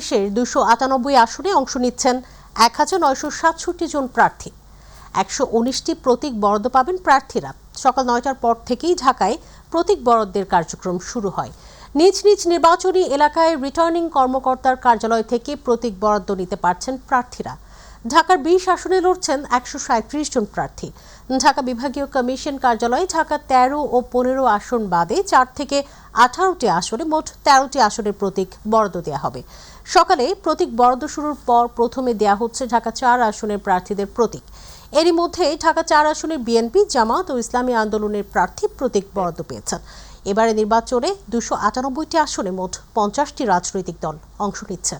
বাংলাদেশের 298 আসনে অংশ নিচ্ছেন 1967 জন প্রার্থী। 119টি প্রতীক বরাদ্দ পাবেন প্রার্থীরা। সকাল 9টার পর থেকেই ঢাকায় প্রতীক বরাদ্দের কার্যক্রম শুরু হয়। নিজ নিজ নির্বাচনী এলাকায় রিটার্নিং কর্মকর্তার কার্যালয় থেকে প্রতীক বরাদ্দ নিতে পারছেন প্রার্থীরা। ঢাকার 20 আসনে লড়ছেন 137 জন প্রার্থী। ঢাকা বিভাগীয় কমিশন কার্যালয়ে ঢাকা 13 ও 15 আসন বাদে 4 থেকে 18টি আসনে মোট 13টি আসনের প্রতীক বরাদ্দ দেওয়া হবে। সকালে প্রতীক বরাদ্দ শুরুর পর প্রথমে দেওয়া হচ্ছে ঢাকা 4 আসনের প্রার্থীদের প্রতীক। এরই মধ্যে ঢাকা 4 আসনের বিএনপি, জামাত ও ইসলামী আন্দোলনের প্রার্থী প্রতীক বরাদ্দ পেয়েছেন। এবারে নির্বাচনে 298টি আসনে মোট 50টি রাজনৈতিক দল অংশ নিচ্ছে।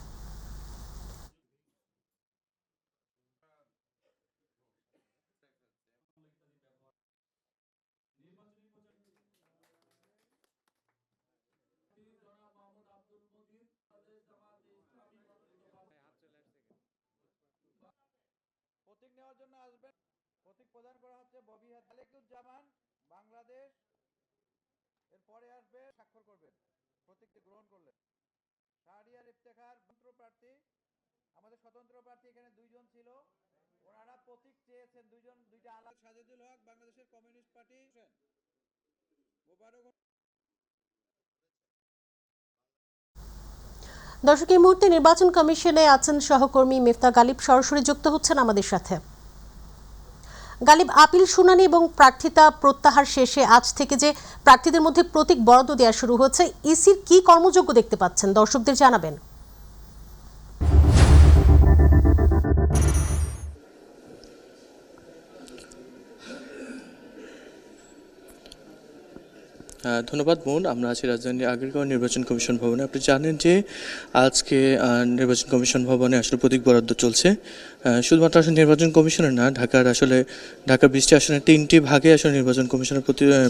প্রতীক নেওয়ার জন্য আসবেন। প্রতীক প্রদান করা হচ্ছে ববিহাট জামান বাংলাদেশ। এরপরে আসবে স্বাক্ষর করবেন, প্রতীকটি গ্রহণ করলেন। শাহরিয়ার ইফতেখার স্বতন্ত্র প্রার্থী, আমাদের স্বতন্ত্র প্রার্থী এখানে 2 জন ছিল, ওনারা প্রতীক চেয়েছেন 2 জন, 2টা আলাদা। সাজেদুল হক বাংলাদেশের কমিউনিস্ট পার্টি, মোবারক। দর্শক, এই মুহূর্তে নির্বাচন কমিশনে আছেন সহকর্মী মিফতা গালিব, সরাসরি যুক্ত হচ্ছেন আমাদের সাথে। গালিব, আপিল শুনানি এবং প্রার্থিতা প্রত্যাহার শেষে আজ থেকে যে প্রার্থীদের মধ্যে প্রতীক বরাদ্দ দেওয়া শুরু হচ্ছে, ইসির কি কর্মযোগ্য দেখতে পাচ্ছেন দর্শকদের জানাবেন। ধন্যবাদ বোন। আমরা আছি রাজধানীর আগারগাঁও নির্বাচন কমিশন ভবনে। আপনি জানেন যে আজকে নির্বাচন কমিশন ভবনে আসলে প্রতীক বরাদ্দ চলছে। শুধুমাত্র আসলে নির্বাচন কমিশনের না, ঢাকার 20টি আসনের 3টি ভাগে আসলে নির্বাচন কমিশনের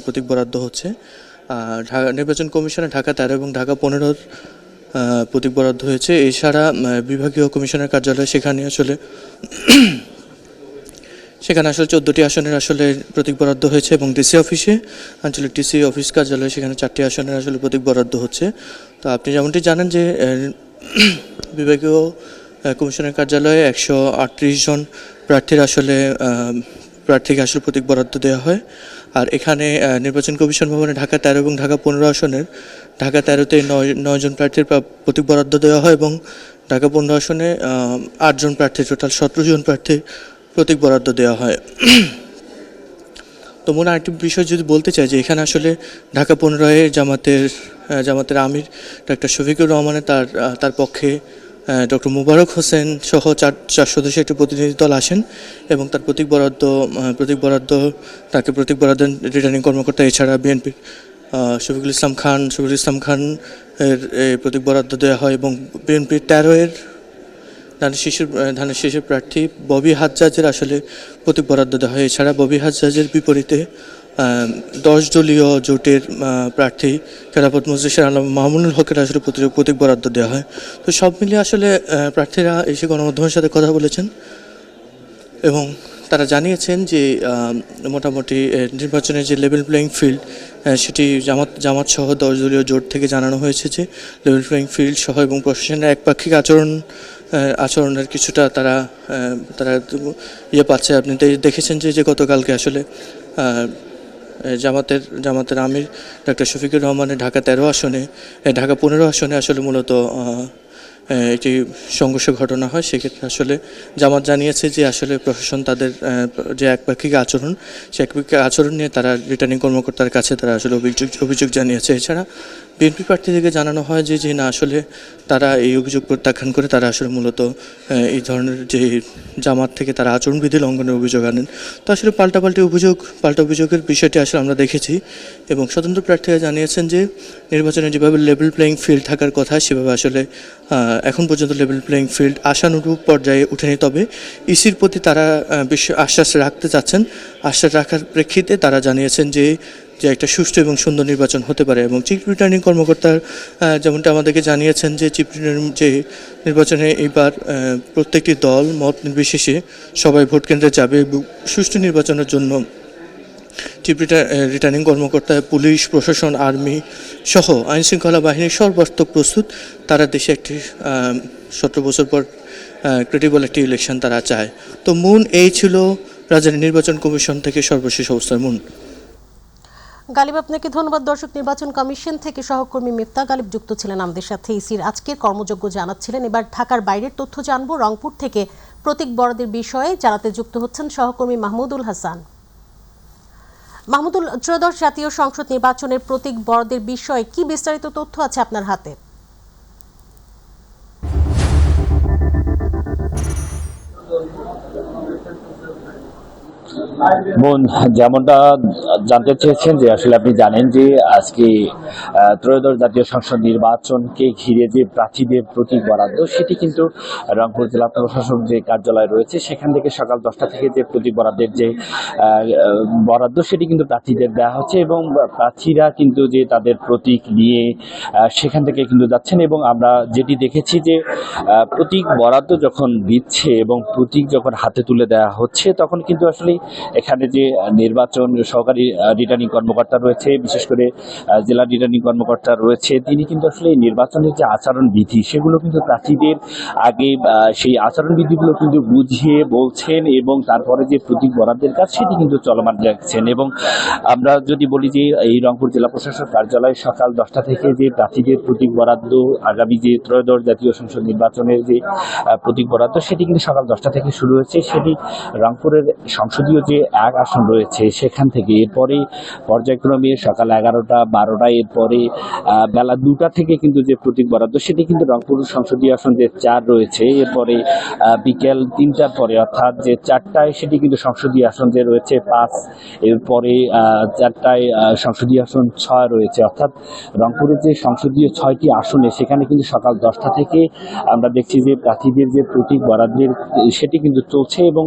প্রতীক বরাদ্দ হচ্ছে। নির্বাচন কমিশনে ঢাকা 13 এবং ঢাকা 15 প্রতীক বরাদ্দ হয়েছে। এছাড়া বিভাগীয় কমিশনের কার্যালয়, সেখানে আসলে 14টি আসনের আসলে প্রতীক বরাদ্দ হয়েছে এবং ডিসি অফিসে, আঞ্চলিক ডিসি অফিস কার্যালয়ে সেখানে 4টি আসনের আসলে প্রতীক বরাদ্দ হচ্ছে। তো আপনি যেমনটি জানেন যে বিভাগীয় কমিশনের কার্যালয়ে 138 জন প্রার্থীকে আসলে প্রতীক বরাদ্দ দেওয়া হয়। আর এখানে নির্বাচন কমিশন ভবনে ঢাকা 13 এবং ঢাকা 15 আসনের ঢাকা 13তে 9 জন প্রার্থীর প্রতীক বরাদ্দ দেওয়া হয় এবং ঢাকা 15 আসনে 8 জন প্রার্থী, টোটাল 17 জন প্রার্থীর প্রতীক বরাদ্দ দেওয়া হয়। তো মনে আরেকটি বিষয় যদি বলতে চাই যে এখানে আসলে ঢাকা 15-এ জামাতের আমির ডক্টর শফিকুর রহমানের তার পক্ষে ডক্টর মুবারক হোসেন সহ 4 সদস্যের একটি প্রতিনিধি দল আসেন এবং তার প্রতীক বরাদ্দ রিটার্নিং কর্মকর্তা, এছাড়া বিএনপির শফিকুল ইসলাম খান এর প্রতীক বরাদ্দ দেওয়া হয় এবং বিএনপির 13-এর ধানের শীষের প্রার্থী ববি হাজ্জাজের আসলে প্রতীক বরাদ্দ দেওয়া হয়। এছাড়া ববি হাজ্জাজের বিপরীতে 10 দলীয় জোটের প্রার্থী খেলাফত মজলিসের আলম মামুনুল হকের আসলে প্রতীক বরাদ্দ দেওয়া হয়। তো সব মিলিয়ে আসলে প্রার্থীরা এসে গণমাধ্যমের সাথে কথা বলেছেন এবং তারা জানিয়েছেন যে মোটামুটি নির্বাচনের যে লেভেল প্লেইং ফিল্ড, সেটি জামাত সহ 10 দলীয় জোট থেকে জানানো হয়েছে যে লেভেল প্লেইং ফিল্ড সহ এবং প্রশাসনের একপাক্ষিক আচরণের কিছুটা তারা পাচ্ছে। আপনি দেখেছেন যে গতকালকে আসলে জামাতের আমির ডক্টর শফিকুর রহমানের ঢাকা 13 আসনে, ঢাকা 15 আসনে আসলে মূলত একটি সংঘর্ষ ঘটনা হয়। সেক্ষেত্রে আসলে জামাত জানিয়েছে যে আসলে প্রশাসন তাদের যে একপাক্ষিক আচরণ নিয়ে তারা রিটার্নিং কর্মকর্তার কাছে তারা আসলে অভিযোগ জানিয়েছে। এছাড়া বিএনপি প্রার্থী থেকে জানানো হয় যে না, আসলে তারা এই অভিযোগ প্রত্যাখ্যান করে তারা আসলে মূলত এই ধরনের যে জামাত থেকে তারা আচরণবিধি লঙ্ঘনের অভিযোগ আনেন। তো আসলে পাল্টা অভিযোগের বিষয়টি আসলে আমরা দেখেছি এবং স্বতন্ত্র প্রার্থীরা জানিয়েছেন যে নির্বাচনে যেভাবে লেভেল প্লেইং ফিল্ড থাকার কথা, সেভাবে আসলে এখন পর্যন্ত লেভেল প্লেইং ফিল্ড আশানুরূপ পর্যায়ে উঠেনি। তবে ইসির প্রতি তারা আশ্বাস রাখতে চাচ্ছেন। আশ্বাস রাখার প্রেক্ষিতে তারা জানিয়েছেন যে একটা সুষ্ঠু এবং সুন্দর নির্বাচন হতে পারে এবং চিফ রিটার্নিং কর্মকর্তার যেমনটা আমাদেরকে জানিয়েছেন যে যে নির্বাচনে এইবার প্রত্যেকটি দল মত নির্বিশেষে সবাই ভোট কেন্দ্রে যাবে এবং সুষ্ঠু নির্বাচনের জন্য চিফ রিটার্নিং কর্মকর্তা, পুলিশ, প্রশাসন, আর্মি সহ আইনশৃঙ্খলা বাহিনীর সর্বাত্মক প্রস্তুত। তারা দেশে একটি 17 বছর পর ক্রেডিবল একটি ইলেকশন তারা চায়। তো মূল এই ছিল রাজধানী নির্বাচন কমিশন থেকে সর্বশেষ অবস্থার মূল। গালিব, আপনাকে ধন্যবাদ। দর্শক, নির্বাচন কমিশন থেকে সহকর্মী মিফতা গালিব যুক্ত ছিলেন আমাদের সাথে, ইসির আজকের কর্মযজ্ঞ জানাচ্ছিলেন। এবার ঢাকার বাইরের তথ্য জানবো। রংপুর থেকে প্রতীক বরাদ্দের বিষয়ে জানাতে যুক্ত হচ্ছেন সহকর্মী মাহমুদুল হাসান। মাহমুদুল, ত্রয়োদশ জাতীয় সংসদ নির্বাচনের প্রতীক বরাদ্দের বিষয়ে কি বিস্তারিত তথ্য আছে আপনার হাতে? বোন, যেমনটা জানতে চেয়েছেন যে আসলে আপনি জানেন যে আজকে ত্রয়োদশ জাতীয় সংসদ নির্বাচনকে ঘিরে যে প্রার্থীদের প্রতীক বরাদ্দ সেটি কিন্তু রংপুর জেলা প্রশাসক যে কার্যালয় রয়েছে সেখান থেকে সকাল 10টা থেকে যে প্রতীক বরাদ্দের যে বরাদ্দ সেটি কিন্তু প্রার্থীদের দেওয়া হচ্ছে এবং প্রার্থীরা কিন্তু যে তাদের প্রতীক নিয়ে সেখান থেকে কিন্তু যাচ্ছেন। এবং আমরা যেটি দেখেছি যে প্রতীক বরাদ্দ যখন দিচ্ছে এবং প্রতীক যখন হাতে তুলে দেওয়া হচ্ছে তখন কিন্তু আসলে এখানে যে নির্বাচন সহকারী রিটার্নিং কর্মকর্তা রয়েছে, বিশেষ করে জেলা রিটার্নিং কর্মকর্তা রয়েছে, তিনি কিন্তু আসলে নির্বাচনের যে আচরণ বিধি সেগুলো কিন্তু প্রার্থীদের আগে সেই আচরণ বিধিগুলো কিন্তু বুঝিয়ে বলছেন এবং তারপরে যে প্রতীক বরাদ্দের কাজ সেটি কিন্তু চলমান রাখছেন। এবং আমরা যদি বলি যে এই রংপুর জেলা প্রশাসক কার্যালয় সকাল 10টা থেকে যে প্রার্থীদের প্রতীক বরাদ্দ আগামী যে ত্রয়োদশ জাতীয় সংসদ নির্বাচনের যে প্রতীক বরাদ্দ সেটি কিন্তু সকাল 10টা থেকে শুরু হয়েছে। সেটি রংপুরের সংসদীয় যে এক আসন রয়েছে সেখান থেকে, এরপরে পর্যায়ক্রমে সকাল 11টা 12টা, এরপরে বেলা 2টা থেকে কিন্তু যে প্রতীক বরাদ্দ সেটি কিন্তু রংপুর সংসদীয় আসন যে 4 রয়েছে, এরপরে বিকেল 3টার পরে অর্থাৎ যে 4টায় সেটি কিন্তু সংসদীয় আসন যে রয়েছে 5, এরপরে 4টায় সংসদীয় আসন 6 রয়েছে। অর্থাৎ রংপুরের যে সংসদীয় 6টি আসনে সেখানে কিন্তু সকাল 10টা থেকে আমরা দেখছি যে প্রার্থীদের যে প্রতীক বরাদ্দের সেটি কিন্তু চলছে এবং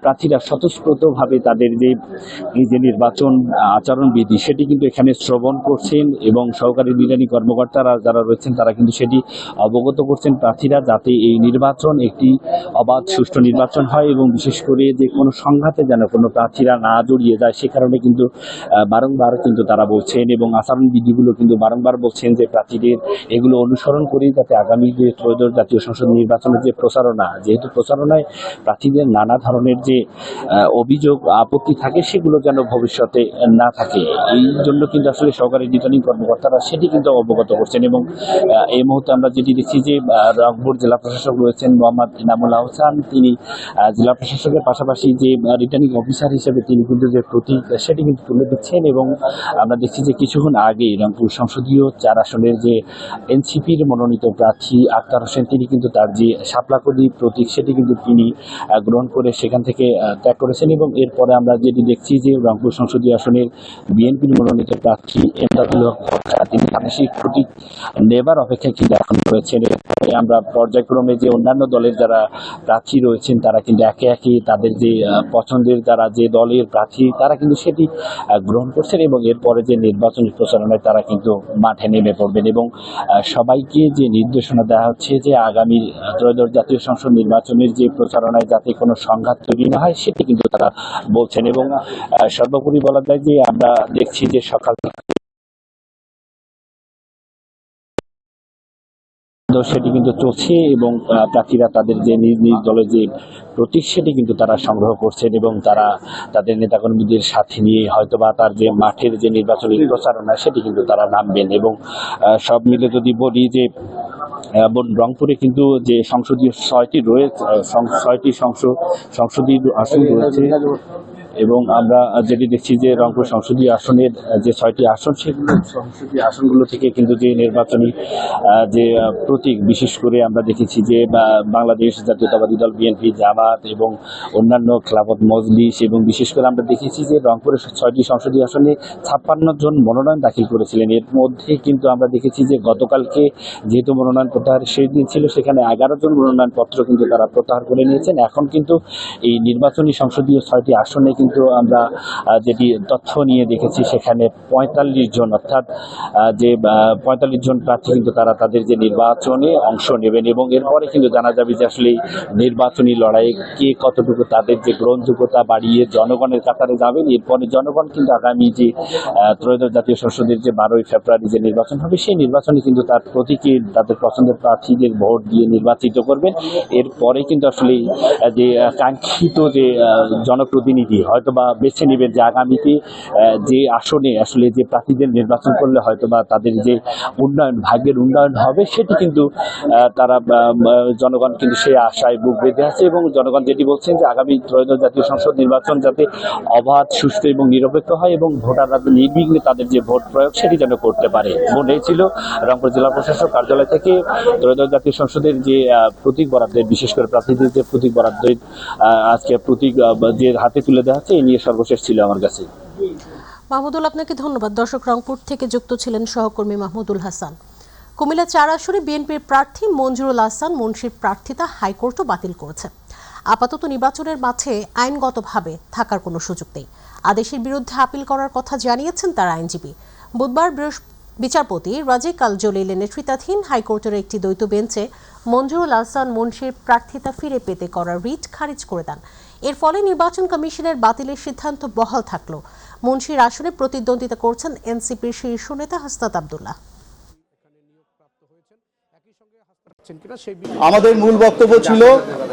প্রার্থীরা স্বতঃস্ফূর্তভাবে তাদের যে এই যে নির্বাচন আচরণবিধি সেটি কিন্তু এখানে শ্রবণ করছেন এবং সহকারী রিটার্নিং কর্মকর্তারা যারা রয়েছেন তারা কিন্তু সেটি অবগত করছেন প্রার্থীরা, যাতে এই নির্বাচন একটি অবাধ সুষ্ঠু নির্বাচন হয় এবং বিশেষ করে যে কোনো সংঘাতে যেন কোনো প্রার্থীরা না জড়িয়ে যায় সে কারণে কিন্তু বারংবার কিন্তু তারা বলছেন এবং আচরণবিধিগুলো কিন্তু বারংবার বলছেন যে প্রার্থীদের এগুলো অনুসরণ করেই যাতে আগামী যে ত্রয়োদশ জাতীয় সংসদ নির্বাচনের যে প্রচারণা, যেহেতু প্রচারণায় প্রার্থীদের নানা ধরনের যে অভিযোগ আপত্তি থাকে সেগুলো যেন ভবিষ্যতে না থাকে, এই জন্য কিন্তু আসলে সহকারী রিটার্নিং কর্মকর্তারা সেটি কিন্তু অবগত করছেন। এবং এই মুহূর্তে আমরা যেটি দেখছি যে রংপুর জেলা প্রশাসক রয়েছেন মোহাম্মদ ইনামুল আহসান, তিনি জেলা প্রশাসকের পাশাপাশি যে রিটার্নিং অফিসার হিসেবে তিনি কিন্তু যে প্রতীক সেটি কিন্তু তুলে দিচ্ছেন। এবং আমরা দেখছি যে কিছুক্ষণ আগে রংপুর সংসদীয় 4 আসনের যে এনসিপির মনোনীত প্রার্থী আক্তার হোসেন তিনি কিন্তু তার যে শাপলাকলি প্রতীক সেটি কিন্তু তিনি গ্রহণ করে সেখান থেকে ত্যাগ করেছেন। এবং এরপরে আমরা যেটি দেখছি যে রংপুর সংসদীয় আসনের বিএনপির মনোনীত প্রার্থী এমদাদুল হক তিনি মানসিক প্রতীক নেবার অপেক্ষায় কিন্তু এখন রয়েছেন। আমরা পর্যায়ক্রমে যে অন্যান্য দলের যারা প্রার্থী রয়েছেন তারা কিন্তু একে একে তাদের যে পছন্দের যারা যে দলের প্রার্থী তারা কিন্তু সেটি গ্রহণ করছেন এবং এরপরে যে নির্বাচনী প্রচারণায় তারা কিন্তু মাঠে নেমে পড়বেন। এবং সবাইকে যে নির্দেশনা দেওয়া হচ্ছে যে আগামী ত্রয়োদশ জাতীয় সংসদ নির্বাচনের যে প্রচারণায় যাতে কোনো সংঘাত তৈরি না হয় সেটি কিন্তু তারা বলছেন। এবং সর্বোপরি বলা যায় যে আমরা দেখছি যে সকাল সেটি কিন্তু চলছে এবং প্রার্থীরা তাদের যে নিজ নিজ দলের যে প্রতীক সেটি কিন্তু তারা সংগ্রহ করছেন এবং তারা তাদের নেতাকর্মীদের সাথে নিয়ে হয়তোবা তার যে মাঠের যে নির্বাচনী প্রচারণা সেটি কিন্তু তারা নামবেন। এবং সব মিলে যদি বলি যে রংপুরে কিন্তু যে সংসদীয় 6টি রয়েছে, 6টি সংসদীয় আসন রয়েছে এবং আমরা যেটি দেখছি যে রংপুর সংসদীয় আসনের যে 6টি আসন সেগুলো সংসদীয় আসনগুলো থেকে কিন্তু যে নির্বাচনী যে প্রতীক বিশেষ করে আমরা দেখেছি যে বাংলাদেশ জাতীয়তাবাদী দল বিএনপি, জামাত এবং অন্যান্য খেলাফত মজলিস এবং বিশেষ করে আমরা দেখেছি যে রংপুরের 6টি সংসদীয় আসনে 56 জন মনোনয়ন দাখিল করেছিলেন। এর মধ্যে কিন্তু আমরা দেখেছি যে গতকালকে যেহেতু মনোনয়ন প্রত্যাহার সেই দিন ছিল সেখানে 11 জন মনোনয়নপত্র কিন্তু তারা প্রত্যাহার করে নিয়েছেন। এখন কিন্তু এই নির্বাচনী সংসদীয় 6টি আসনে কিন্তু আমরা যেটি তথ্য নিয়ে দেখেছি সেখানে 45 জন, অর্থাৎ যে 45 জন প্রার্থী কিন্তু তারা তাদের যে নির্বাচনে অংশ নেবেন এবং এরপরে কিন্তু জানা যাবে যে আসলে নির্বাচনী লড়াইয়ে কে কতটুকু তাদের যে গ্রহণযোগ্যতা বাড়িয়ে জনগণের কাতারে যাবেন। এরপরে জনগণ কিন্তু আগামী যে ত্রয়োদশ জাতীয় সংসদের যে 12ই ফেব্রুয়ারি যে নির্বাচন হবে সেই নির্বাচনে কিন্তু তার প্রতীকে তাদের পছন্দের প্রার্থীদের ভোট দিয়ে নির্বাচিত করবেন। এরপরে কিন্তু আসলে যে কাঙ্ক্ষিত যে জনপ্রতিনিধি হয়তোবা বেছে নেবেন যে আগামীতে যে আসনে আসলে যে প্রার্থীদের নির্বাচন করলে হয়তোবা তাদের যে উন্নয়ন, ভাগ্যের উন্নয়ন হবে সেটি কিন্তু তারা জনগণ কিন্তু সেই আশায় বুক বেঁধে আছে এবং জনগণ যেটি বলছেন যে আগামী ত্রয়োদশ জাতীয় সংসদ নির্বাচন যাতে অবাধ, সুষ্ঠু এবং নিরপেক্ষ হয় এবং ভোটাররা নির্বিঘ্নে তাদের যে ভোট প্রয়োগ সেটি যেন করতে পারে। মনে ছিল রংপুর জেলা প্রশাসক কার্যালয় থেকে ত্রয়োদশ জাতীয় সংসদের যে প্রতীক বরাদ্দের, বিশেষ করে প্রার্থীদের যে প্রতীক বরাদ্দের আজকে প্রতীক যে হাতে তুলে দেওয়া হচ্ছে এই নিয়ে সর্বশেষ ছিল আমার কাছে। মাহমুদুল, আপনাকে ধন্যবাদ। দর্শক, রংপুর থেকে যুক্ত ছিলেন সহকর্মী মাহমুদুল হাসান। কুমিল্লা 4 আসনে বিএনপির প্রার্থী মঞ্জুরুল আহসান মুন্সির প্রার্থিতা হাইকোর্টও বাতিল করেছে। আপাতত নির্বাচনের মাঠে আইনগতভাবে থাকার কোনো সুযোগ নেই। আদেশের বিরুদ্ধে আপিল করার কথা জানিয়েছেন তার আইনজীবী। বুধবার বিচারপতি রাজিক আল জলিলের নেতৃত্বাধীন হাইকোর্টের একটি দ্বৈত বেঞ্চে মঞ্জুরুল আহসান মুন্সির প্রার্থিতা ফিরে পেতে করা রিট খারিজ করে দেন। এর ফলে নির্বাচন কমিশনের বাতিলের সিদ্ধান্ত বহাল থাকলো। মুন্সির আসনে প্রতিদ্বন্দ্বিতা করছেন এনসিপির শীর্ষ নেতা হাসনাত আব্দুল্লাহ। আমাদের মূল বক্তব্য ছিল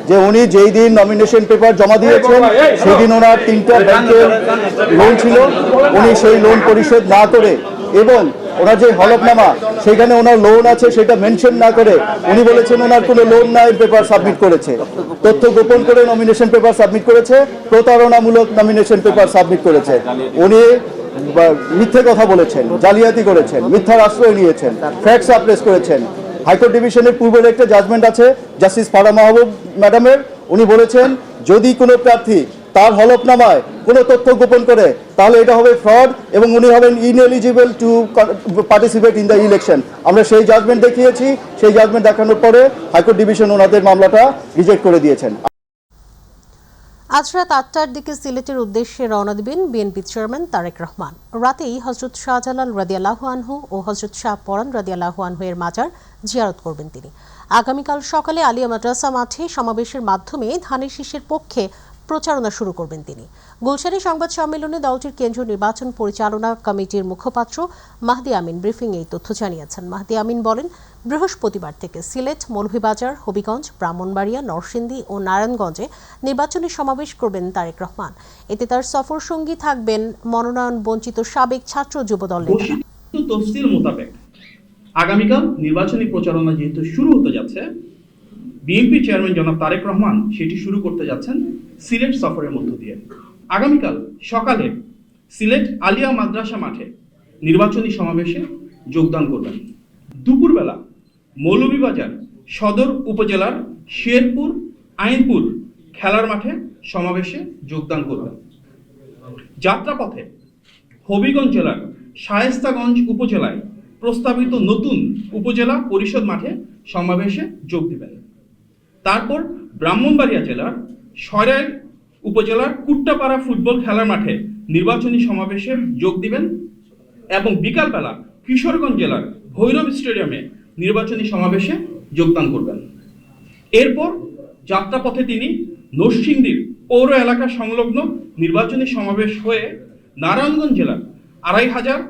যে উনি যেই দিন নমিনেশন পেপার জমা দিয়েছেন সেই দিন ওনার 3টা ব্যাংকের লোন ছিল, উনি সেই লোন পরিশোধ না করে এবং ওনার যে হলফনামা সেখানে ওনার লোন আছে সেটা মেনশন না করে উনি বলেছেন ওনার কোনো লোন নাই, পেপার সাবমিট করেছে। তথ্য গোপন করে নমিনেশন পেপার সাবমিট করেছে, প্রতারণামূলক নমিনেশন পেপার সাবমিট করেছে। উনি মিথ্যে কথা বলেছেন, জালিয়াতি করেছেন, মিথ্যার আশ্রয় নিয়েছেন, ফ্যাক্ট সাপ্রেস করেছেন। হাইকোর্ট ডিভিশনের পূর্বের একটা জাজমেন্ট আছে জাস্টিস ফারা মাহবুব ম্যাডামের, উনি বলেছেন যদি কোনো প্রার্থী তার হলফনামায় কোনো তথ্য গোপন করে তাহলে এটা হবে ফ্রড এবং উনি হবেন ineligible to participate in the election. আমরা সেই জাজমেন্ট দেখিয়েছি, সেই জাজমেন্ট দেখানোর পরে হাইকোর্ট ডিভিশন ওনাদের মামলাটা রিজেক্ট করে দিয়েছেন। আজ রাত 8টার দিকে সিলেটের উদ্দেশ্যে রওনা দিবেন বিএনপি চেয়ারম্যান তারেক রহমান। রাতেই হযরত শাহজালাল রাদিয়াল্লাহু আনহু ও হযরত শাহ পরান রাদিয়াল্লাহু আনহু এর মাজার জিয়ারত করবেন তিনি। আগামীকাল সকালে আলিয়া মাদ্রাসা মাঠে সমাবেশের মাধ্যমে ধানের শীষের পক্ষে প্রচারণা শুরু করবেন তিনি। গুলশানে সংবাদ সম্মেলনে দলটির কেন্দ্রীয় নির্বাচন পরিচালনা কমিটির মুখপাত্র মাহদি আমিন ব্রিফিং এই তথ্য জানিয়েছেন। মাহদি আমিন বলেন, বৃহস্পতিবার থেকে সিলেট, মৌলভীবাজার, হবিগঞ্জ, ব্রাহ্মণবাড়িয়া, নরসিংদী ও নারায়ণগঞ্জে নির্বাচনী সমাবেশ করবেন তারেক রহমান। এতে তার সফর সঙ্গী থাকবেন মনোনয়ন বঞ্চিত সাবেক ছাত্র যুবদল নেতারা। তফসিল মোতাবেক আগামীকাল নির্বাচনী প্রচারণা যেহেতু শুরু হতে যাচ্ছে, বিএনপি চেয়ারম্যান জনাব তারেক রহমান সেটি শুরু করতে যাচ্ছেন সিলেট সফরের মধ্য দিয়ে। আগামীকাল সকালে সিলেট আলিয়া মাদ্রাসা মাঠে নির্বাচনী সমাবেশে যোগদান করবেন। দুপুরবেলা মৌলভীবাজার সদর উপজেলার শেরপুর আইনপুর খেলার মাঠে সমাবেশে যোগদান করবেন। যাত্রাপথে হবিগঞ্জ জেলার শায়েস্তাগঞ্জ উপজেলায় প্রস্তাবিত নতুন উপজেলা পরিষদ মাঠে সমাবেশে যোগ দিবেন। তারপর ব্রাহ্মণবাড়িয়া জেলার সরাইল উপজেলার কুট্টাপাড়া ফুটবল খেলার মাঠে নির্বাচনী সমাবেশে যোগ দিবেন এবং বিকালবেলা কিশোরগঞ্জ জেলার ভৈরব স্টেডিয়ামে নির্বাচনী সমাবেশে যোগদান করবেন। এরপর যাত্রাপথে তিনি নরসিংদীর পৌর এলাকা সংলগ্ন নির্বাচনী সমাবেশ হয়ে নারায়ণগঞ্জ জেলার 2500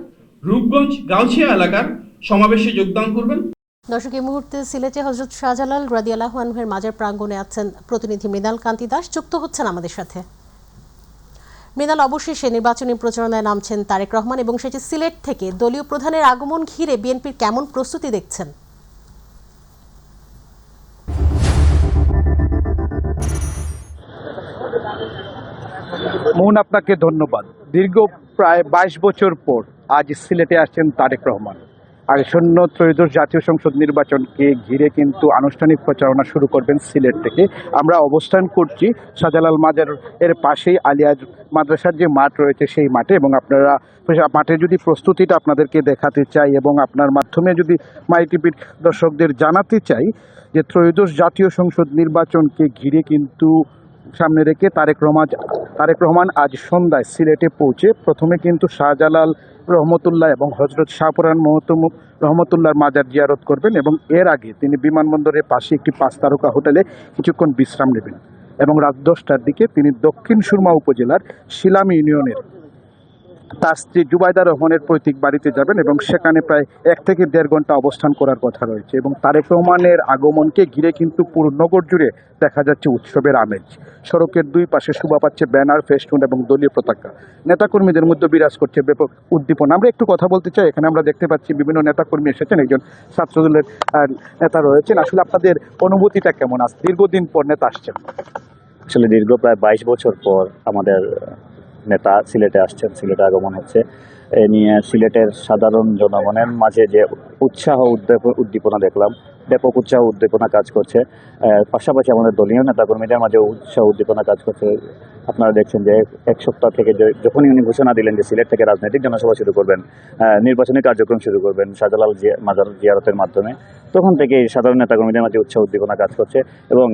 রূপগঞ্জ গাউছিয়া এলাকার সমাবেশে যোগদান করবেন। দর্শক, এই মুহূর্তে সিলেটে হযরত শাহজালাল রাদিয়াল্লাহু আনহুর মাজার প্রাঙ্গণে আছেন প্রতিনিধি মৃণাল কান্তি দাস, যুক্ত হচ্ছেন আমাদের সাথে। মৃণাল, অবশেষে নির্বাচনী প্রচারণায় নামছেন তারেক রহমান এবং সেটি সিলেট থেকে। দলীয় প্রধানের আগমন ঘিরে বিএনপির কেমন প্রস্তুতি দেখছেন? মোহন, আপনাকে ধন্যবাদ। দীর্ঘ প্রায় 22 বছর পর আজ সিলেটে আসছেন তারেক রহমান। আসন্ন ত্রয়োদশ জাতীয় সংসদ নির্বাচনকে ঘিরে কিন্তু আনুষ্ঠানিক প্রচারণা শুরু করবেন সিলেট থেকে। আমরা অবস্থান করছি শাহজালাল মাজার এর পাশেই আলিয়া মাদ্রাসার যে মাঠ রয়েছে সেই মাঠে, এবং আপনারা মাঠের যদি প্রস্তুতিটা আপনাদেরকে দেখাতে চাই এবং আপনার মাধ্যমে যদি মাই টিভির দর্শকদের জানাতে চাই যে ত্রয়োদশ জাতীয় সংসদ নির্বাচনকে ঘিরে কিন্তু সামনে রেখে তারেক রহমান আজ সন্ধ্যায় সিলেটে পৌঁছে প্রথমে কিন্তু শাহজালাল রহমতুল্লাহ এবং হজরত শাহপুরান রহমতুল্লাহর মাজার জিয়ারত করবেন এবং এর আগে তিনি বিমানবন্দরের পাশে একটি 5 তারকা হোটেলে কিছুক্ষণ বিশ্রাম নেবেন এবং রাত 10টার দিকে তিনি দক্ষিণ সুরমা উপজেলার শিলাম ইউনিয়নের তার স্ত্রী জুবাইদা রহমানের পৈতৃক বাড়িতে যাবেন এবং সেখানে প্রায় 1 থেকে 1.5 ঘন্টা অবস্থান করার কথা রয়েছে এবং তারেক রহমানের আগমনকে ঘিরে কিন্তু পুরো নগর জুড়ে দেখা যাচ্ছে উৎসবের আমেজ। সড়কের দুই পাশে শোভা পাচ্ছে ব্যানার, ফেস্টুন এবং দলীয় পতাকা। নেতাকর্মীদের মধ্যে বিরাজ করছে ব্যাপক উদ্দীপনা। আমরা একটু কথা বলতে চাই, এখানে আমরা দেখতে পাচ্ছি বিভিন্ন নেতাকর্মী এসেছেন, একজন ছাত্রদলের নেতা রয়েছেন। আসলে আপনাদের অনুভূতিটা কেমন? আজ দীর্ঘদিন পর নেতা আসছেন। আসলে দীর্ঘ প্রায় 22 বছর পর আমাদের নেতা সিলেটে আসছেন, সিলেটে আগমন হচ্ছে। এ নিয়ে সিলেটের সাধারণ জনগণের মাঝে যে উৎসাহ উদ্দীপনা দেখলাম, ব্যাপক উৎসাহ উদ্দীপনা কাজ করছে। পাশাপাশি আমাদের দলীয় নেতাকর্মীদের মাঝে উৎসাহ উদ্দীপনা কাজ করছে। আপনারা দেখছেন যে 1 সপ্তাহ থেকে যখনই উনি ঘোষণা দিলেন যে সিলেট থেকে রাজনৈতিক জনসভা শুরু করবেন, নির্বাচনী কার্যক্রম শুরু করবেন শাহজালাল মাজার জিয়ারতের মাধ্যমে, তখন থেকে সাধারণ নেতাকর্মীদের মাঝে উৎসাহ উদ্দীপনা কাজ করছে এবং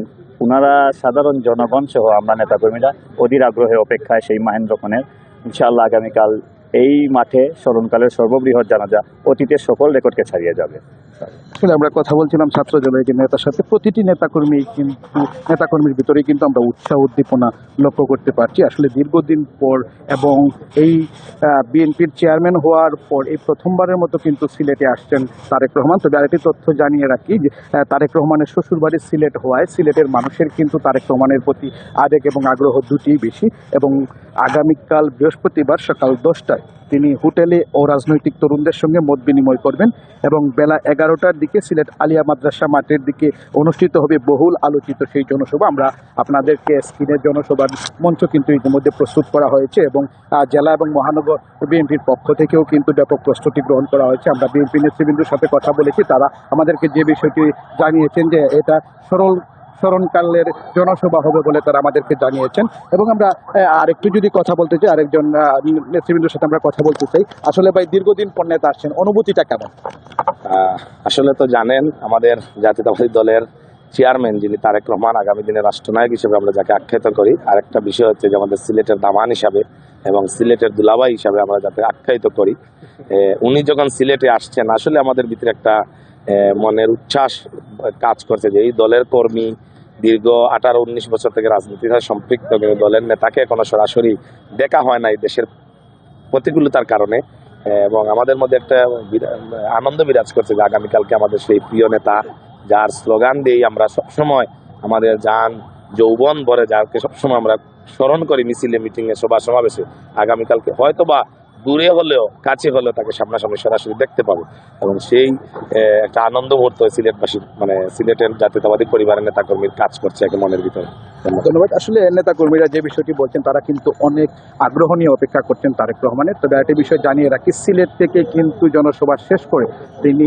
ওনারা সাধারণ জনগণ সহ আমরা নেতাকর্মীরা অধীর আগ্রহে অপেক্ষায় সেই মাহেন্দ্রক্ষণের। ইনশাআল্লাহ আগামীকাল এই মাঠে স্মরণকালের সর্ববৃহৎ জানাজা অতীতের সকল রেকর্ডকে ছাড়িয়ে যাবে। আসলে আমরা কথা বলছিলাম ছাত্র দলের নেতার সাথে। প্রতিটি নেতাকর্মীর ভিতরেই কিন্তু আমরা উৎসাহ উদ্দীপনা লক্ষ্য করতে পারছি। আসলে দীর্ঘদিন পর এবং এই বিএনপির চেয়ারম্যান হওয়ার পর এই প্রথমবারের মতো কিন্তু সিলেটে আসছেন তারেক রহমান। তবে আরেকটি তথ্য জানিয়ে রাখি যে তারেক রহমানের শ্বশুরবাড়ি সিলেট হওয়ায় সিলেটের মানুষের কিন্তু তারেক রহমানের প্রতি আবেগ এবং আগ্রহ দুটিই বেশি এবং আগামীকাল বৃহস্পতিবার সকাল 10টায় তিনি হোটেলে ও রাজনৈতিক তরুণদের সঙ্গে মত বিনিময় করবেন এবং বেলা 11টার দিকে সিলেট আলিয়া মাদ্রাসা মাঠের দিকে অনুষ্ঠিত হবে বহুল আলোচিত সেই জনসভা। আমরা আপনাদেরকে স্ক্রিনের জনসভার মঞ্চ কিন্তু ইতিমধ্যে প্রস্তুত করা হয়েছে এবং জেলা এবং মহানগর বিএনপির পক্ষ থেকেও কিন্তু ব্যাপক প্রস্তুতি গ্রহণ করা হয়েছে। আমরা বিএনপি নেতৃবৃন্দের সাথে কথা বলেছি, তারা আমাদেরকে যে বিষয়টি জানিয়েছেন যে এটা স্মরণকালের জনসভা হবে বলে তারা আমাদেরকে জানিয়েছেন। এবং আমরা আরেকটু যদি কথা বলতে চাই, আরেকজন নেতৃবৃন্দের সাথে আমরা কথা বলতে চাই। আসলে ভাই দীর্ঘদিন পর নেতা আসছেন, অনুভূতিটা কেমন? আসলে তো জানেন আমাদের জাতীয়তাবাদী দলের চেয়ারম্যান যিনি তারেক রহমান আগামী দিনের রাষ্ট্রনায়ক হিসেবে আমরা যাকে আখ্যায়িত করি, আরেকটা বিষয় হচ্ছে যে আমাদের সিলেটের দামান হিসাবে এবং সিলেটের দুলাভাই হিসাবে আমরা যাতে আখ্যায়িত করি, উনি যখন সিলেটে আসছেন আসলে আমাদের ভিতরে একটা মনের উচ্ছ্বাস কাজ করছে যে এই দলের কর্মী দীর্ঘ 18-19 বছর থেকে রাজনীতির সাথে সম্পৃক্ত, দলের নেতাকে এখনো সরাসরি দেখা হয় নাই দেশের প্রতিকূলতার কারণে, এবং আমাদের মধ্যে একটা আনন্দ বিরাজ করছে যে আগামীকালকে আমাদের সেই প্রিয় নেতা যার স্লোগান দিয়েই আমরা সবসময় আমাদের যান যৌবন ভরে, যাকে সবসময় আমরা স্মরণ করি মিছিলে, মিটিংয়ে, সভা সমাবেশে, আগামীকালকে হয়তো বা দূরে হলেও কাছে হলেও তাকে সামনাসামনি সরাসরি দেখতে পাবো এবং সেই একটা আনন্দ মুহূর্ত সিলেটবাসী মানে সিলেটের জাতীয়তাবাদী পরিবারের নেতাকর্মীর কাজ করছে একে মনের ভিতরে। ধন্যবাদ। আসলে নেতাকর্মীরা যে বিষয়টি বলছেন তারা কিন্তু অনেক আগ্রহ নিয়ে অপেক্ষা করছেন তারেক রহমানের। তবে একটা বিষয় জানিয়ে রাখি, সিলেট থেকে কিন্তু জনসভা শেষ করে তিনি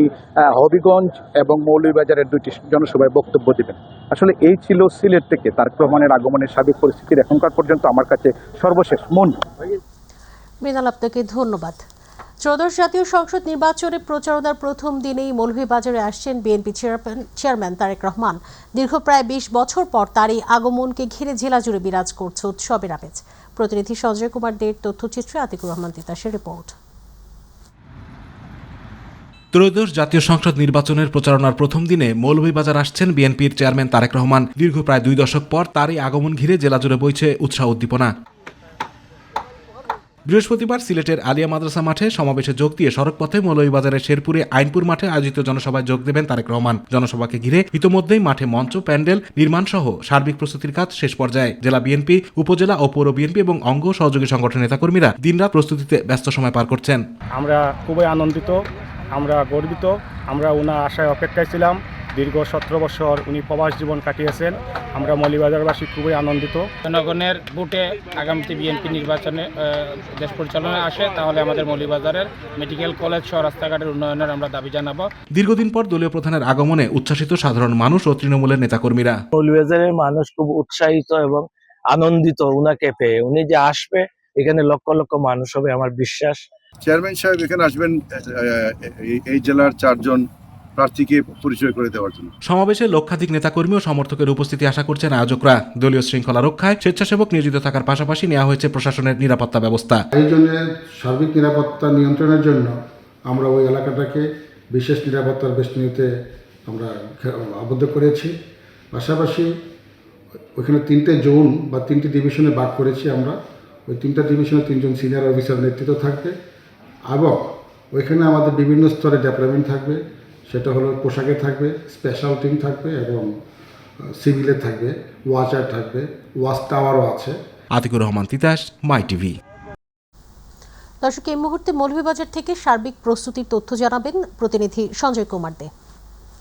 হবিগঞ্জ এবং মৌলভীবাজারের 2টি জনসভায় বক্তব্য দেবেন। আসলে এই ছিল সিলেট থেকে তারেক রহমানের আগমনের সার্বিক পরিস্থিতির এখনকার পর্যন্ত আমার কাছে সর্বশেষ মন। মৃণাল, আপনাকে ধন্যবাদ। ত্রয়োদশ জাতীয় সংসদ নির্বাচনে প্রচারণার প্রথম দিনেই মৌলভীবাজারে আসছেন বিএনপি চেয়ারম্যান তারেক রহমান। দীর্ঘ প্রায় 20 বছর পর তার এই আগমনকে ঘিরে জেলা জুড়ে বিরাজ করছে উৎসবের আমেজ। প্রতিনিধি সঞ্জয় কুমার দের তথ্যচিত্রে আতিকুর রহমান তিতাসের রিপোর্ট। ত্রয়োদশ জাতীয় সংসদ নির্বাচনের প্রচারণার প্রথম দিনে মৌলভীবাজার আসছেন বিএনপির চেয়ারম্যান তারেক রহমান। দীর্ঘ প্রায় 2 দশক পর তার এই আগমন ঘিরে জেলা জুড়ে বইছে উৎসাহ উদ্দীপনা। বৃহস্পতিবার সিলেটের আলিয়া মাদ্রাসা মাঠে সমাবেশে যোগ দিয়ে সড়কপথে মৌলভীবাজারের শেরপুরে আইনপুর মাঠে আয়োজিত জনসভায় যোগ দেবেন তারেক রহমান। জনসভাকে ঘিরে ইতোমধ্যেই মাঠে মঞ্চ, প্যান্ডেল নির্মাণ সহ সার্বিক প্রস্তুতির কাজ শেষ পর্যায়ে। জেলা বিএনপি, উপজেলা ও পৌর বিএনপি এবং অঙ্গ সহযোগী সংগঠনের নেতাকর্মীরা দিনরাত প্রস্তুতিতে ব্যস্ত সময় পার করছেন। আমরা খুবই আনন্দিত, আমরা গর্বিত, আমরা ওনার আশায় অপেক্ষায় ছিলাম। দীর্ঘ 17 বছর উনি প্রবাস জীবন কাটিয়েছেন। আমরা মৌলভীবাজারবাসী খুবই আনন্দিত। জনগণের ভোটে আগামীতে বিএনপি নির্বাচনে দেশ পরিচালনায় আসে, তাহলে আমাদের মৌলভীবাজারের মেডিকেল কলেজ সহ রাস্তাঘাটের উন্নয়নের আমরা দাবি জানাবো। দীর্ঘদিন পর দলীয় প্রধানের আগমনে উচ্ছ্বাসিত সাধারণ মানুষ ও তৃণমূলের নেতাকর্মীরা। মৌলভীবাজারের মানুষ খুব উৎসাহিত এবং আনন্দিত উনাকে পেয়ে। উনি যে আসবে এখানে লক্ষ লক্ষ মানুষ হবে আমার বিশ্বাস। চেয়ারম্যান সাহেব এখানে আসবেন, এই জেলার 4জন প্রার্থীকে পরিচয় করে দেওয়ার জন্য। সমাবেশে লক্ষাধিক নেতাকর্মী ও সমর্থকের উপস্থিতি আশা করছেন আয়োজকরা। দলীয় শৃঙ্খলা রক্ষায় স্বেচ্ছাসেবক নিয়োজিত থাকার পাশাপাশি নেওয়া হয়েছে প্রশাসনের নিরাপত্তা ব্যবস্থা। এই জন্য সার্বিক নিরাপত্তা নিয়ন্ত্রণের জন্য আমরা ওই এলাকাটাকে বিশেষ নিরাপত্তার বেষ্টনীতে আমরা আবদ্ধ করেছি। পাশাপাশি ওইখানে 3টে জোন বা 3টি ডিভিশনে ভাগ করেছি আমরা। ওই 3টা ডিভিশনে 3জন সিনিয়র অফিসার নেতৃত্ব থাকবে এবং ওইখানে আমাদের বিভিন্ন স্তরে ডেভেলপমেন্ট থাকবে। সেটা হলো পোশাকে থাকবে, স্পেশাল টিম থাকবে এবং সিভিলে থাকবে, ওয়াচার থাকবে, ওয়াচ টাওয়ারও আছে। আতিকুর রহমান তিতাস, মাই টিভি। দর্শক, এই মুহূর্তে মৌলভীবাজার থেকে সার্বিক প্রস্তুতির তথ্য জানাবেন প্রতিনিধি সঞ্জয় কুমার দে।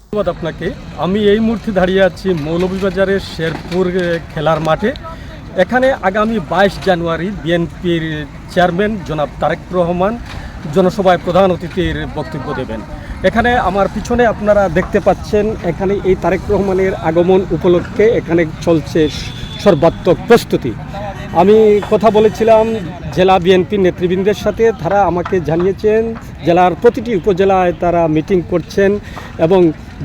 ধন্যবাদ আপনাকে। আমি এই মুহূর্তে দাঁড়িয়ে আছি মৌলভীবাজারের শেরপুর খেলার মাঠে। এখানে আগামী 22 জানুয়ারি বিএনপির চেয়ারম্যান জনাব তারেক রহমান জনসভায় প্রধান অতিথির বক্তব্য দেবেন। এখানে আমার পিছনে আপনারা দেখতে পাচ্ছেন, এখানে এই তারেক রহমানের আগমন উপলক্ষে এখানে চলছে সর্বাত্মক প্রস্তুতি। আমি কথা বলেছিলাম জেলা বিএনপির নেতৃবৃন্দের সাথে, তারা আমাকে জানিয়েছেন জেলার প্রতিটি উপজেলায় তারা মিটিং করছেন এবং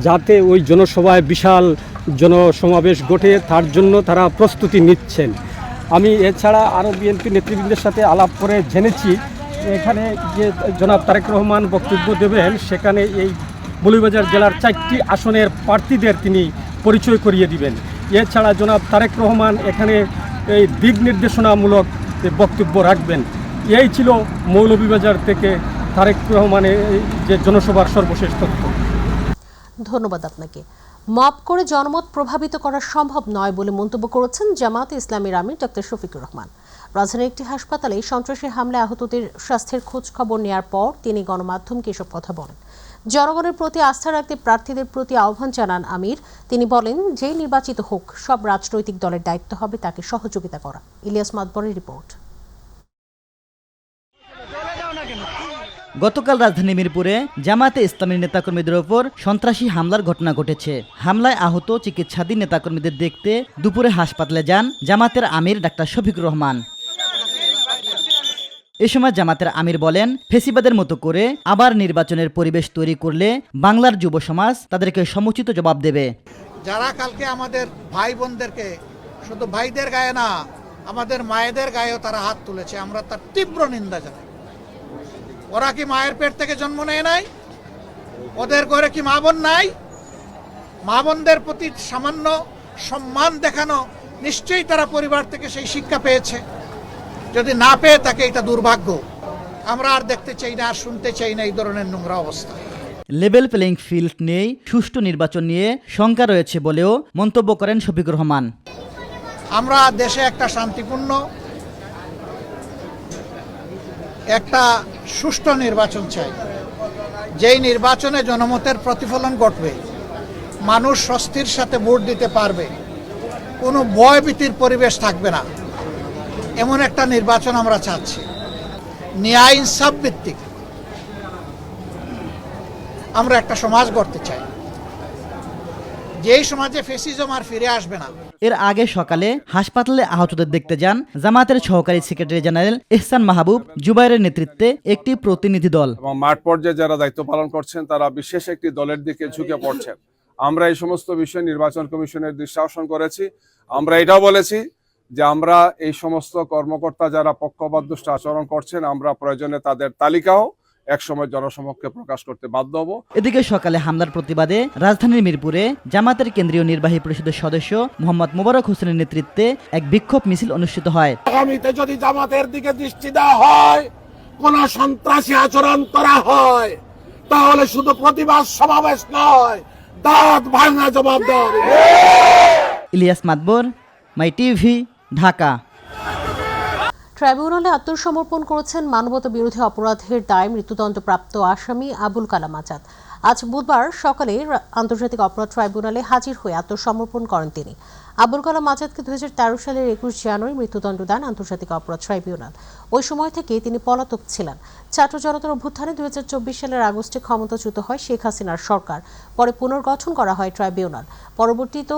যাতে ওই জনসভায় বিশাল জনসমাবেশ ঘটে তার জন্য তারা প্রস্তুতি নিচ্ছেন। আমি এছাড়া আরও বিএনপি নেতৃবৃন্দের সাথে আলাপ করে জেনেছি এখানে যে জনাব তারেক রহমান বক্তব্য দেবেন সেখানে এই মৌলভীবাজার জেলার 4টি আসনের প্রার্থীদের তিনি পরিচয় করিয়ে দিবেন। এছাড়া জনাব তারেক রহমান এখানে এই দিক নির্দেশনামূলক বক্তব্য রাখবেন। এই ছিল মৌলভীবাজার থেকে তারেক রহমানের যে জনসভার সর্বশেষ তথ্য। ধন্যবাদ আপনাকে। মব করে জনমত প্রভাবিত করা সম্ভব নয় বলে মন্তব্য করেছেন জামায়াতে ইসলামীর আমির ডক্টর শফিকুর রহমান। রাজধানীর একটি হাসপাতালে সন্ত্রাসী হামলায় আহতদের স্বাস্থ্যের খোঁজ খবর নেওয়ার পর তিনি গণমাধ্যমকে এসব কথা বলেন। জনগণের প্রতি আস্থা রাখতে প্রার্থীদের প্রতি আহ্বান জানান আমির। তিনি বলেন, যে নির্বাচিত হোক সব রাজনৈতিক দলের দায়িত্ব হবে তাকে সহযোগিতা করা। ইলিয়াস মাদবরের রিপোর্ট। গতকাল রাজধানী মিরপুরে জামায়াতে ইসলামীর নেতাকর্মীদের ওপর সন্ত্রাসী হামলার ঘটনা ঘটেছে। হামলায় আহত চিকিৎসাধীন নেতাকর্মীদের দেখতে দুপুরে হাসপাতালে যান জামায়াতের আমির ডাক্তার শফিকুর রহমান। এ সময় জামায়াতের আমির বলেন, ফেসিবাদের মতো করে আবার নির্বাচনের পরিবেশ তৈরি করলে বাংলার যুব সমাজ তাদেরকে সমুচিত জবাব দেবে। যারা কালকে আমাদের ভাই বোনদেরকে, শুধু ভাইদের গায়ে না আমাদের মায়েদের গায়েও তারা হাত তুলেছে, আমরা তার তীব্র নিন্দা জানাই। ওরা কি মায়ের পেট থেকে জন্ম নেয় নাই? ওদের ঘরে কি মা বোন নাই? মা বোনদের প্রতি সামান্য সম্মান দেখানো, নিশ্চয়ই তারা পরিবার থেকে সেই শিক্ষা পেয়েছে। যদি না পেয়ে থাকে এটা দুর্ভাগ্য। আমরা আর দেখতে চাই না, আর শুনতে চাই না এই ধরনের নোংরা অবস্থা। লেভেল প্লেইং ফিল্ড নেই, সুষ্ঠু নির্বাচন নিয়ে শঙ্কা রয়েছে বলেও মন্তব্য করেন শফিকুর রহমান। আমরা দেশে একটা শান্তিপূর্ণ, একটা সুষ্ঠু নির্বাচন চাই, যেই নির্বাচনে জনমতের প্রতিফলন ঘটবে, মানুষ স্বস্তির সাথে ভোট দিতে পারবে, কোনো ভয়ভীতির পরিবেশ থাকবে না, এমন একটা নির্বাচন আমরা চাচ্ছি। ন্যায় ইনসাফ ভিত্তিক আমরা একটা সমাজ গড়তে চাই, যেই সমাজে ফ্যাসিজম আর ফিরে আসবে না। এর আগে সকালে হাসপাতালে আহতদের দেখতে যান জামায়াতের সহকারী সেক্রেটারি জেনারেল ইহসান মাহবুব জুবাইরের নেতৃত্বে একটি প্রতিনিধি দল। এবং মাঠ পর্যায়ে যারা দায়িত্ব পালন করছেন তারা বিশেষ একটি দলের দিকে ঝুঁকে পড়ছেন। আমরা এই সমস্ত বিষয়ে নির্বাচন কমিশনের দৃষ্টি আকর্ষণ করেছি। আমরা এটাও বলেছি যে আমরা এই সমস্ত কর্মকর্তা যারা পক্ষপাতদুষ্ট আচরণ করছেন, আমরা প্রয়োজনে তাদের তালিকাও একসময় জনসমক্ষে প্রকাশ করতে বাধ্য হব। এদিকে সকালে হামলার প্রতিবাদে রাজধানীর মিরপুরে জামায়াতের কেন্দ্রীয় নির্বাহী পরিষদের সদস্য মোহাম্মদ মোবারক হোসেনের নেতৃত্বে এক বিক্ষোভ মিছিল অনুষ্ঠিত হয়। আগামীতে যদি জামাতের দিকে দৃষ্টি দেওয়া হয়, কোন সন্ত্রাসী আচরণ করা হয়, তাহলে শুধু প্রতিবাদ সমাবেশ নয়, দাঁত ভাঙা জবাব দেওয়া হবে। ইলিয়াস মাদবর, মাই টিভি, ঢাকা। ট্রাইব্যুনালে আত্মসমর্পণ করেছেন মানবতা বিরোধী অপরাধের দায়ে মৃত্যুদণ্ডপ্রাপ্ত আসামি আবুল কালাম আজাদ। আজ বুধবার সকালে আন্তর্জাতিক অপরাধ ট্রাইব্যুনালে হাজির হয়ে আত্মসমর্পণ করেন তিনি। আবুল কালাম আজাদকে 2013 সালের 21 জানুয়ারি মৃত্যুদণ্ড দেন আন্তর্জাতিক অপরাধ ট্রাইব্যুনাল। ওই সময় থেকে তিনি পলাতক ছিলেন। ছাত্র জনতার অভ্যুত্থানে 2024 সালের আগস্টে ক্ষমতাচ্যুত হয় শেখ হাসিনার সরকার। পরে পুনর্গঠন করা হয় ট্রাইব্যুনাল। পরবর্তীতে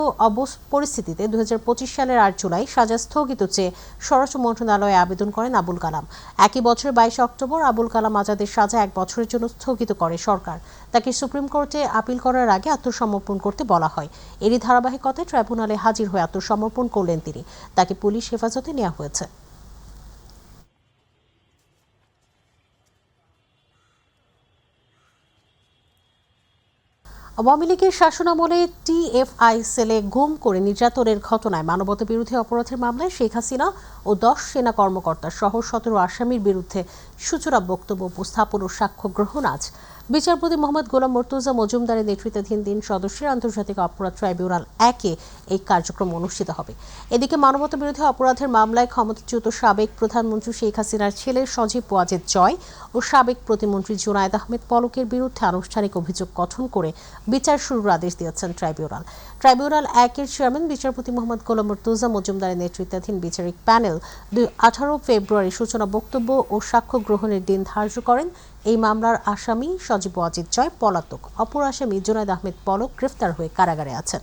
পরিস্থিতিতে 2025 সালের 8 জুলাই সাজা স্থগিত চেয়ে স্বরাষ্ট্র মন্ত্রণালয়ে আবেদন করেন আবুল কালাম। একই বছর 22 অক্টোবর আবুল কালাম আজাদের সাজা 1 বছরের জন্য স্থগিত করে সরকার। তাকে সুপ্রিম কোর্টে আপিল করার আগে আত্মসমর্পণ করতে বলা হয়। এরই ধারাবাহিকতায় ট্রাইব্যুনালে হাজির হয়ে আত্মসমর্পণ করলেন তিনি। তাকে পুলিশ হেফাজতে নেওয়া হয়েছে। আওয়ামী লীগের শাসনামলে টিএফআই সেলে গুম করে নির্যাতনের ঘটনায় মানবতাবিরোধী অপরাধের মামলায় শেখ হাসিনা ও 10 সেনা কর্মকর্তা সহ 17 আসামির বিরুদ্ধে সূচনা বক্তব্য উপস্থাপন ও সাক্ষ্য গ্রহণ আজ বিচারপতি মোহাম্মদ গোলাম মর্তুজা মজুমদারের নেতৃত্বাধীন 3 সদস্যের আন্তর্জাতিক অপরাধ ট্রাইব্যুনাল 1-এ এই কার্যক্রম অনুষ্ঠিত হবে। এদিকে মানবতাবিরোধী অপরাধের মামলায় ক্ষমতাচ্যুত সাবেক প্রধানমন্ত্রী শেখ হাসিনার ছেলে সজীব ওয়াজেদ জয় ও সাবেক প্রতিমন্ত্রী জুনায়েদ আহমেদ পলকের বিরুদ্ধে আনুষ্ঠানিক অভিযোগ গঠন করে বিচার শুরুর আদেশ দিয়েছেন ট্রাইব্যুনাল। ট্রাইব্যুনাল 1-এর চেয়ারম্যান বিচারপতি মোহাম্মদ গোলাম মর্তুজা মজুমদারের নেতৃত্বাধীন বিচারিক প্যানেল 18 ফেব্রুয়ারি সূচনা বক্তব্য ও সাক্ষ্য গ্রহণের দিন ধার্য করেন। এই মামলার আসামি সজীব ওয়াজেদ জয় পলাতক, অপর আসামি জুনায়েদ আহমেদ পলক গ্রেফতার হয়ে কারাগারে আছেন।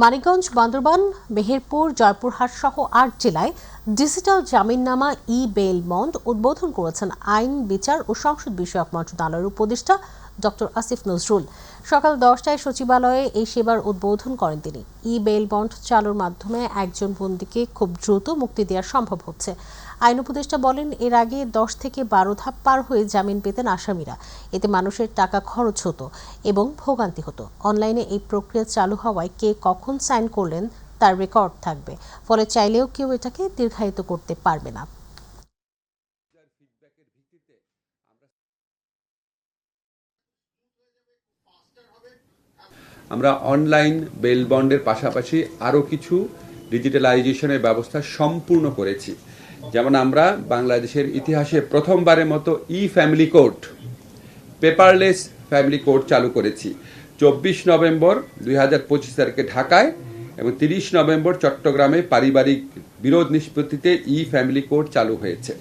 মানিকগঞ্জ, বান্দরবান, মেহেরপুর, জয়পুরহাট সহ 8 জেলায় ডিজিটাল জামিননামা ই-বেইল বন্ড উদ্বোধন করেছেন আইন, বিচার ও সংসদ বিষয়ক মন্ত্রণালয়ের উপদেষ্টা ডক্টর আসিফ নজরুল। সকাল 10টায় সচিবালয়ে এই সেবার উদ্বোধন করেন তিনি। ই-বেইল বন্ড চালুর মাধ্যমে একজন বন্দীকে খুব দ্রুত মুক্তি দেওয়া সম্ভব হচ্ছে। আইন উপদেষ্টা বলেন, এর আগে 10 থেকে 12 ধাপ পার হয়ে জামিন পেতেন আসামিরা। এতে মানুষের টাকা খরচ হতো এবং ভোগান্তি হতো। অনলাইনে এই প্রক্রিয়া চালু হওয়ায় কে কখন সাইন করলেন তার রেকর্ড থাকবে, ফলে চাইলেও কেউ এটাকে দীর্ঘায়িত করতে পারবে না। আমরা অনলাইন বেল বন্ডের পাশাপাশি আরও কিছু ডিজিটালাইজেশনের ব্যবস্থা সম্পূর্ণ করেছি। যেমন আমরা বাংলাদেশের ইতিহাসে প্রথমবারের মতো family court, paperless family court চালু করেছি 24 নভেম্বর 2025 তারিখে ঢাকায় এবং 30 নভেম্বর চট্টগ্রামে পারিবারিক বিরোধ নিষ্পত্তিতে ফ্যামিলি কোর্ট চালু হয়েছে।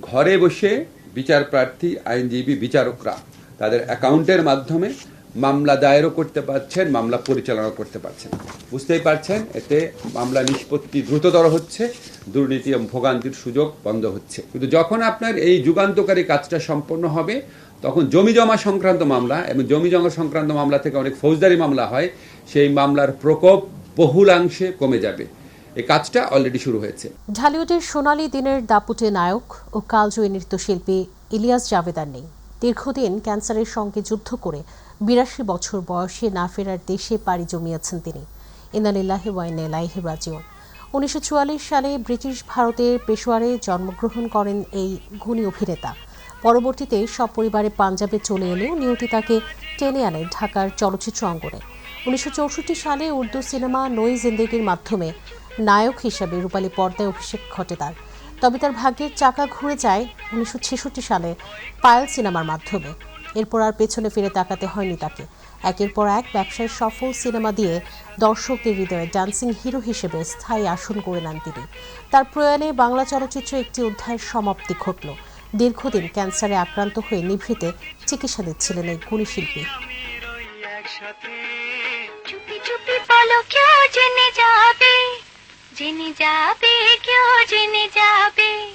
ঘরে বসে বিচার প্রার্থী, আইনজীবী, বিচারকরা তাদের অ্যাকাউন্টের মাধ্যমে মামলা দায়েরও করতে পারছেন, মামলা পরিচালনা করতে পারছেন। বুঝতেই পারছেন, এতে মামলা নিষ্পত্তি দ্রুততর হচ্ছে, দুর্নীতি এবং ভোগান্তির সুযোগ বন্ধ হচ্ছে। কিন্তু যখন আপনার এই যুগান্তকারী কাজটা সম্পন্ন হবে, তখন জমি জমা সংক্রান্ত মামলা এবং জমি জমা সংক্রান্ত মামলা থেকে অনেক ফৌজদারি মামলা হয়, সেই মামলার প্রকোপ বহুলাংশে কমে যাবে। এই কাজটা অলরেডি শুরু হয়েছে। ঢালিউডের সোনালী দিনের দাপুটে নায়ক ও কালজয়ী নৃত্যশিল্পী ইলিয়াস জাভেদ আর নেই। দীর্ঘদিন ক্যান্সারের সঙ্গে যুদ্ধ করে 82 বছর বয়সে না ফেরার দেশে পাড়ি জমিয়েছেন তিনি। ইন্না লিল্লাহি ওয়া ইন্না ইলাইহি রাজিউন। 1944 সালে ব্রিটিশ ভারতের পেশোয়ারে জন্মগ্রহণ করেন এই গুণী অভিনেতা। পরবর্তীতে সপরিবারে পাঞ্জাবে চলে এলেও নিয়তি তাকে টেনে আনে ঢাকার চলচ্চিত্র অঙ্গনে। 1964 সালে উর্দু সিনেমা নই জিন্দেগির মাধ্যমে নায়ক হিসেবে রূপালী পর্দায় অভিষেক ঘটে তার। তবে তার ভাগ্যের চাকা ঘুরে যায় 1966 সালে পায়েল সিনেমার মাধ্যমে। এরপর আর পেছনে ফিরে তাকাতে হয়নি তাকে। একের পর এক ব্যবসায় সফল সিনেমা দিয়ে দর্শকদের হৃদয়ে ডান্সিং হিরো হিসেবে স্থায়ী আসন করে নেন তিনি। তার প্রয়াণে বাংলা চলচ্চিত্রে একটি অধ্যায়ের সমাপ্তি ঘটল। দীর্ঘদিন ক্যান্সারে আক্রান্ত হয়ে নিভৃতে চিকিৎসা দিচ্ছিলেন এই গুণী শিল্পী। জেনে যাবে কেউ জেনে যাবে।